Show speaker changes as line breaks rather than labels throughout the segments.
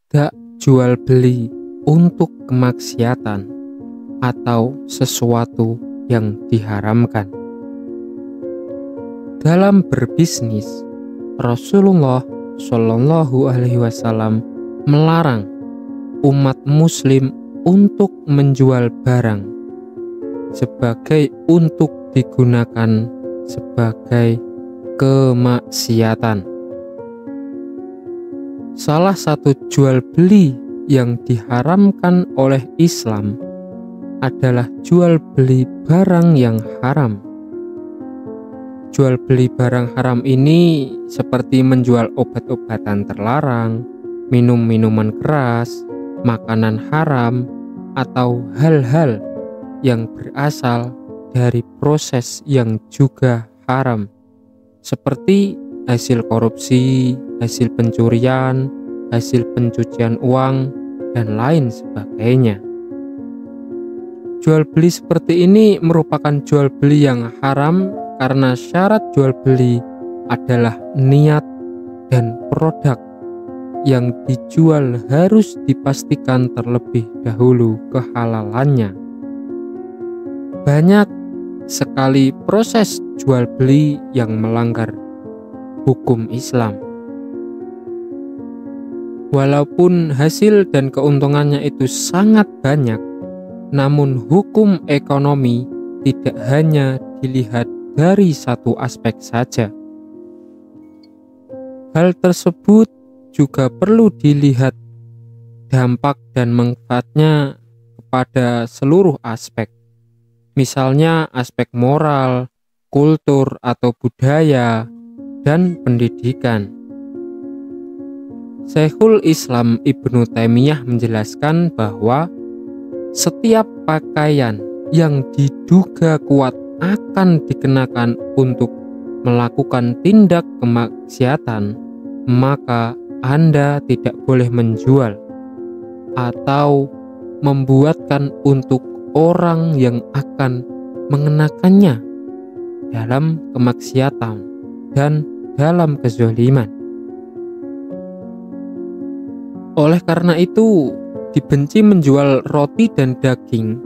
tidak jual beli untuk kemaksiatan atau sesuatu yang diharamkan. Dalam berbisnis, Rasulullah Shallallahu Alaihi Wasallam melarang umat Muslim untuk menjual barang sebagai untuk digunakan sebagai kemaksiatan. Salah satu jual beli yang diharamkan oleh Islam adalah jual beli barang yang haram. Jual beli barang haram ini seperti menjual obat-obatan terlarang, minum-minuman keras, makanan haram, atau hal-hal yang berasal dari proses yang juga haram, seperti hasil korupsi, hasil pencurian, hasil pencucian uang, dan lain sebagainya. Jual beli seperti ini merupakan jual beli yang haram karena syarat jual beli adalah niat dan produk yang dijual harus dipastikan terlebih dahulu kehalalannya. Banyak sekali proses jual beli yang melanggar hukum Islam. Walaupun hasil dan keuntungannya itu sangat banyak, namun hukum ekonomi tidak hanya dilihat dari satu aspek saja. Hal tersebut juga perlu dilihat dampak dan manfaatnya kepada seluruh aspek. Misalnya aspek moral, kultur atau budaya, dan pendidikan. Syekhul Islam Ibnu Taimiyah menjelaskan bahwa setiap pakaian yang diduga kuat akan dikenakan untuk melakukan tindak kemaksiatan, maka Anda tidak boleh menjual atau membuatkan untuk orang yang akan mengenakannya dalam kemaksiatan dan dalam kezaliman. Oleh karena itu, dibenci menjual roti dan daging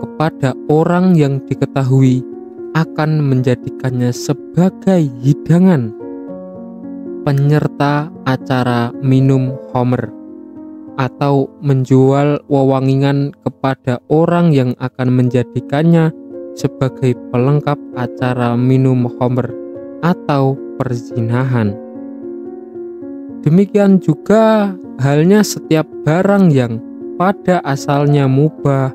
kepada orang yang diketahui akan menjadikannya sebagai hidangan penyerta acara minum khamr, atau menjual wewangian kepada orang yang akan menjadikannya sebagai pelengkap acara minum khamr atau perzinahan. Demikian juga halnya setiap barang yang pada asalnya mubah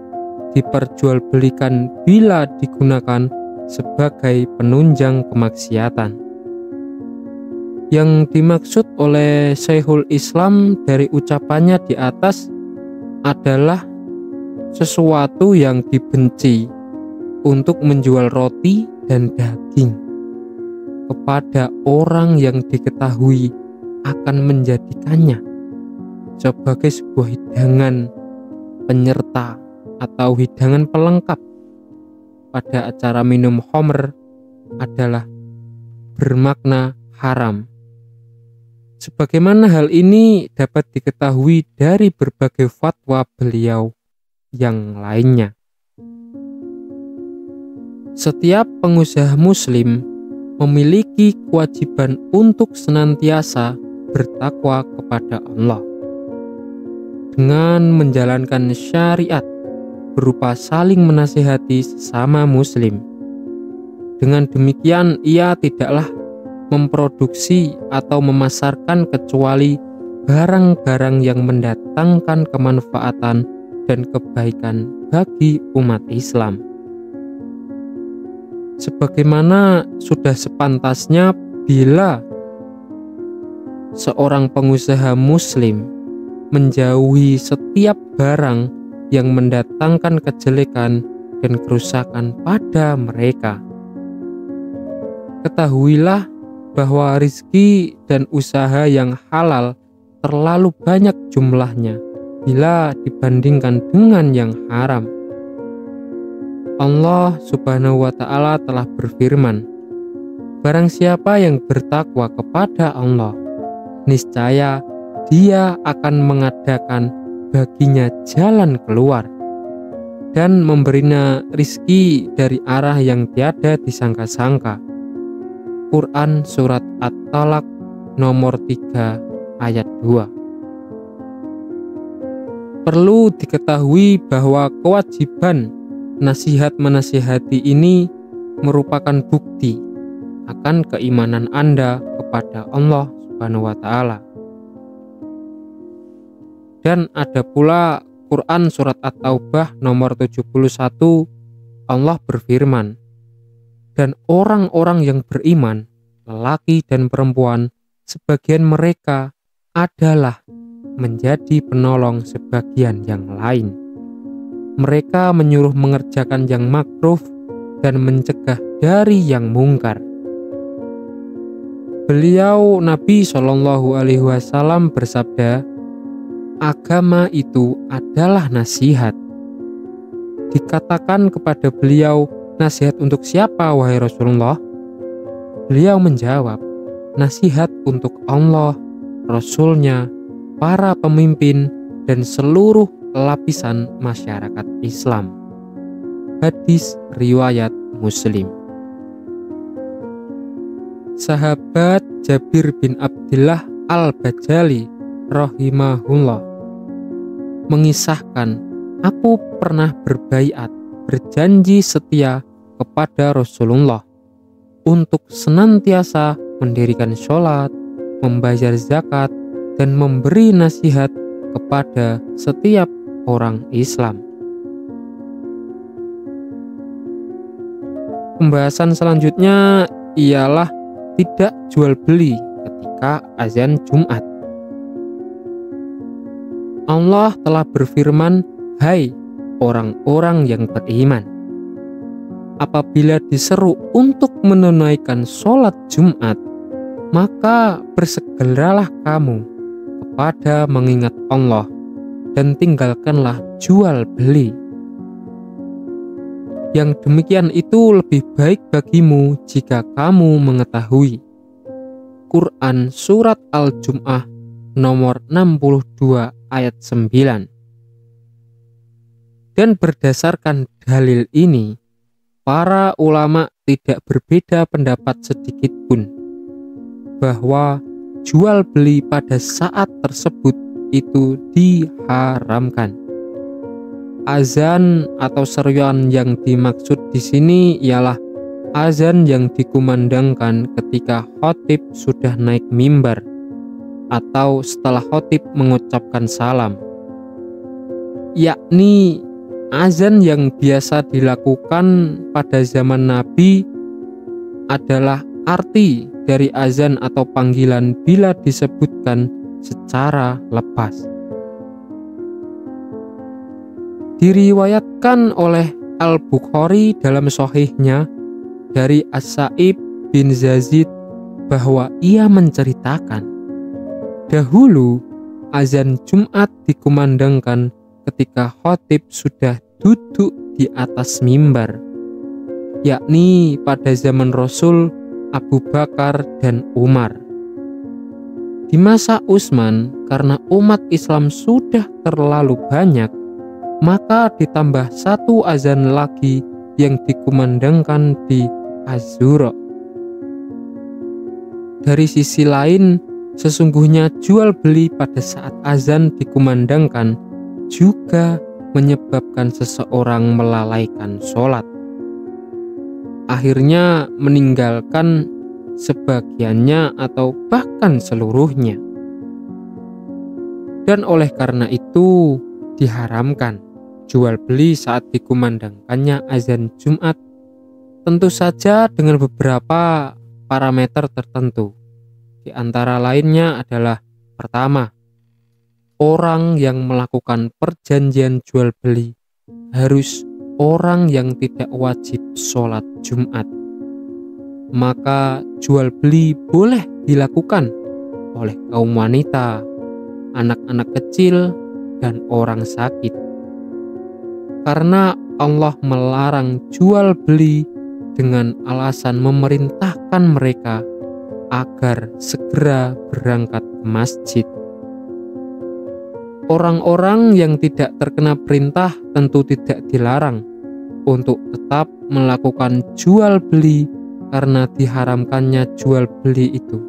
diperjualbelikan bila digunakan sebagai penunjang kemaksiatan. Yang dimaksud oleh Syekhul Islam dari ucapannya di atas adalah sesuatu yang dibenci untuk menjual roti dan daging kepada orang yang diketahui akan menjadikannya sebagai sebuah hidangan penyerta atau hidangan pelengkap pada acara minum khamr adalah bermakna haram. Sebagaimana hal ini dapat diketahui dari berbagai fatwa beliau yang lainnya. Setiap pengusaha muslim memiliki kewajiban untuk senantiasa bertakwa kepada Allah dengan menjalankan syariat berupa saling menasihati sesama muslim. Dengan demikian ia tidaklah memproduksi atau memasarkan kecuali barang-barang yang mendatangkan kemanfaatan dan kebaikan bagi umat Islam. Sebagaimana sudah sepantasnya bila seorang pengusaha muslim menjauhi setiap barang yang mendatangkan kejelekan dan kerusakan pada mereka. Ketahuilah bahwa rizki dan usaha yang halal terlalu banyak jumlahnya bila dibandingkan dengan yang haram. Allah Subhanahu wa Ta'ala telah berfirman, "Barang siapa yang bertakwa kepada Allah, niscaya Dia akan mengadakan baginya jalan keluar dan memberinya rizki dari arah yang tiada disangka-sangka. Quran Surat At-Talaq nomor 3 ayat 2. Perlu diketahui bahwa kewajiban nasihat menasihati ini merupakan bukti akan keimanan Anda kepada Allah Subhanahu wa Ta'ala. Dan ada pula Quran Surat At-Taubah nomor 71, Allah berfirman, dan orang-orang yang beriman, lelaki dan perempuan, sebagian mereka adalah menjadi penolong sebagian yang lain. Mereka menyuruh mengerjakan yang makruh dan mencegah dari yang mungkar. Beliau Nabi Shallallahu Alaihi Wasallam bersabda, agama itu adalah nasihat. Dikatakan kepada beliau, nasihat untuk siapa wahai Rasulullah? Beliau menjawab, nasihat untuk Allah, Rasulnya, para pemimpin, dan seluruh lapisan masyarakat Islam. Hadis riwayat Muslim. Sahabat Jabir bin Abdullah Al-Bajali rahimahullah mengisahkan, aku pernah berbaiat, berjanji setia kepada Rasulullah untuk senantiasa mendirikan sholat, membayar zakat, dan memberi nasihat kepada setiap orang Islam. Pembahasan selanjutnya ialah tidak jual beli ketika azan Jumat. Allah telah berfirman, hai orang-orang yang beriman, apabila diseru untuk menunaikan sholat Jumat, maka bersegeralah kamu kepada mengingat Allah dan tinggalkanlah jual beli. Yang demikian itu lebih baik bagimu jika kamu mengetahui. Quran Surat Al-Jum'ah nomor 62 ayat 9. Dan berdasarkan dalil ini, para ulama tidak berbeda pendapat sedikit pun bahwa jual beli pada saat tersebut itu diharamkan. Azan atau seruan yang dimaksud di sini ialah azan yang dikumandangkan ketika khatib sudah naik mimbar atau setelah khatib mengucapkan salam, yakni azan yang biasa dilakukan pada zaman Nabi adalah arti dari azan atau panggilan bila disebutkan secara lepas. Diriwayatkan oleh Al-Bukhari dalam Sahihnya dari As-Sa'ib bin Yazid bahwa ia menceritakan, dahulu azan Jumat dikumandangkan ketika khatib sudah duduk di atas mimbar, yakni pada zaman Rasul, Abu Bakar, dan Umar. Di masa Utsman, karena umat Islam sudah terlalu banyak, maka ditambah satu azan lagi yang dikumandangkan di Az-Zuhra. Dari sisi lain, sesungguhnya jual beli pada saat azan dikumandangkan juga menyebabkan seseorang melalaikan sholat, akhirnya meninggalkan sebagiannya atau bahkan seluruhnya. Dan oleh karena itu diharamkan jual beli saat dikumandangkannya azan Jumat, tentu saja dengan beberapa parameter tertentu. Di antara lainnya adalah, pertama, orang yang melakukan perjanjian jual beli harus orang yang tidak wajib sholat Jumat. Maka jual beli boleh dilakukan oleh kaum wanita, anak-anak kecil, dan orang sakit. Karena Allah melarang jual beli dengan alasan memerintahkan mereka agar segera berangkat ke masjid. Orang-orang yang tidak terkena perintah tentu tidak dilarang untuk tetap melakukan jual beli karena diharamkannya jual beli itu,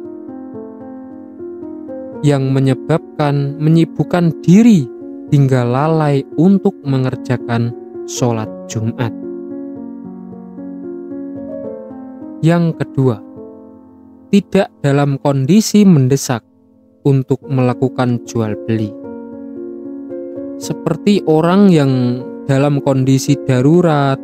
yang menyebabkan menyibukkan diri hingga lalai untuk mengerjakan sholat Jumat. Yang kedua, tidak dalam kondisi mendesak untuk melakukan jual beli. Seperti orang yang dalam kondisi darurat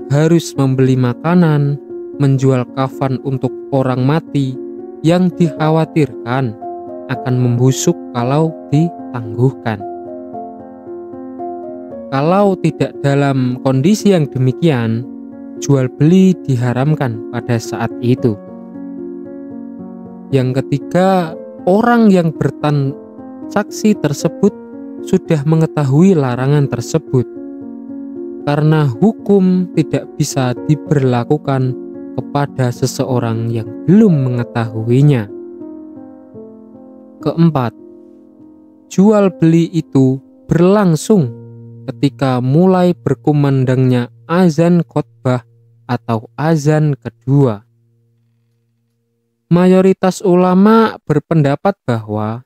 harus membeli makanan, menjual kafan untuk orang mati yang dikhawatirkan akan membusuk kalau ditangguhkan. Kalau tidak dalam kondisi yang demikian, jual beli diharamkan pada saat itu. Yang ketiga, orang yang bertransaksi tersebut sudah mengetahui larangan tersebut, karena hukum tidak bisa diberlakukan kepada seseorang yang belum mengetahuinya. Keempat, jual beli itu berlangsung ketika mulai berkumandangnya azan khotbah atau azan kedua. Mayoritas ulama berpendapat bahwa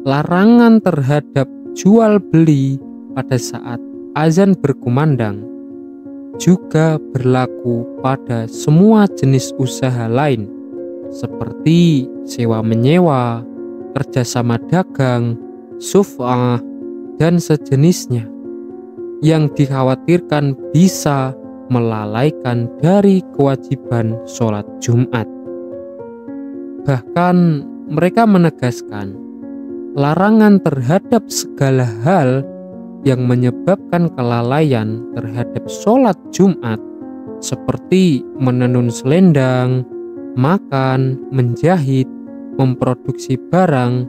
larangan terhadap jual beli pada saat azan berkumandang juga berlaku pada semua jenis usaha lain seperti sewa menyewa, kerjasama dagang, suf'ah, dan sejenisnya yang dikhawatirkan bisa melalaikan dari kewajiban sholat Jumat. Bahkan mereka menegaskan larangan terhadap segala hal yang menyebabkan kelalaian terhadap sholat Jumat seperti menenun selendang, makan, menjahit, memproduksi barang,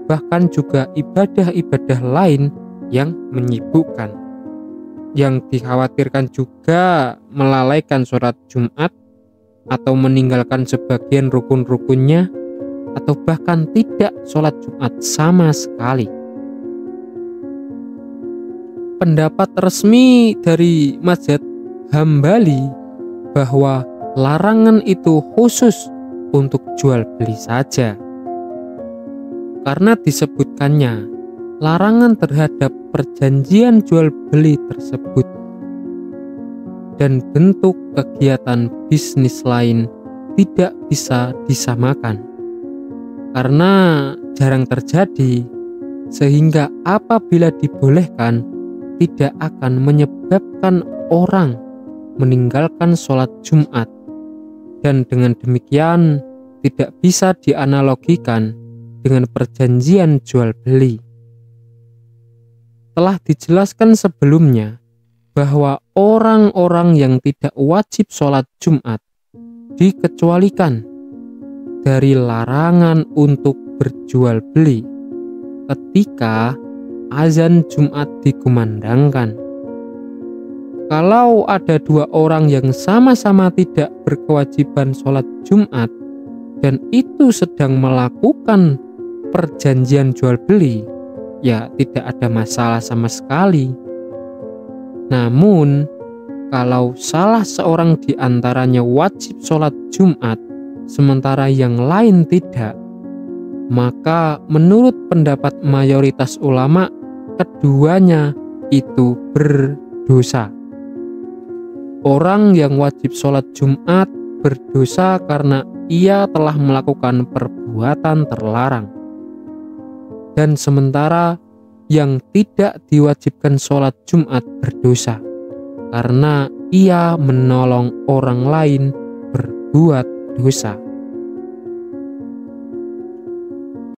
bahkan juga ibadah-ibadah lain yang menyibukkan. Yang dikhawatirkan juga melalaikan sholat Jumat atau meninggalkan sebagian rukun-rukunnya atau bahkan tidak sholat Jumat sama sekali. Pendapat resmi dari mazhab Hambali bahwa larangan itu khusus untuk jual beli saja, karena disebutkannya larangan terhadap perjanjian jual beli tersebut dan bentuk kegiatan bisnis lain tidak bisa disamakan karena jarang terjadi, sehingga apabila dibolehkan tidak akan menyebabkan orang meninggalkan sholat Jumat, dan dengan demikian tidak bisa dianalogikan dengan perjanjian jual beli. Telah dijelaskan sebelumnya bahwa orang-orang yang tidak wajib sholat Jumat dikecualikan dari larangan untuk berjual beli ketika azan Jumat dikumandangkan. Kalau ada dua orang yang sama-sama tidak berkewajiban sholat Jumat dan itu sedang melakukan perjanjian jual beli, ya tidak ada masalah sama sekali. Namun, kalau salah seorang di antaranya wajib sholat Jumat, sementara yang lain tidak, maka menurut pendapat mayoritas ulama, keduanya itu berdosa. Orang yang wajib sholat Jumat berdosa karena ia telah melakukan perbuatan terlarang. Dan sementara yang tidak diwajibkan sholat Jumat berdosa karena ia menolong orang lain berbuat dosa.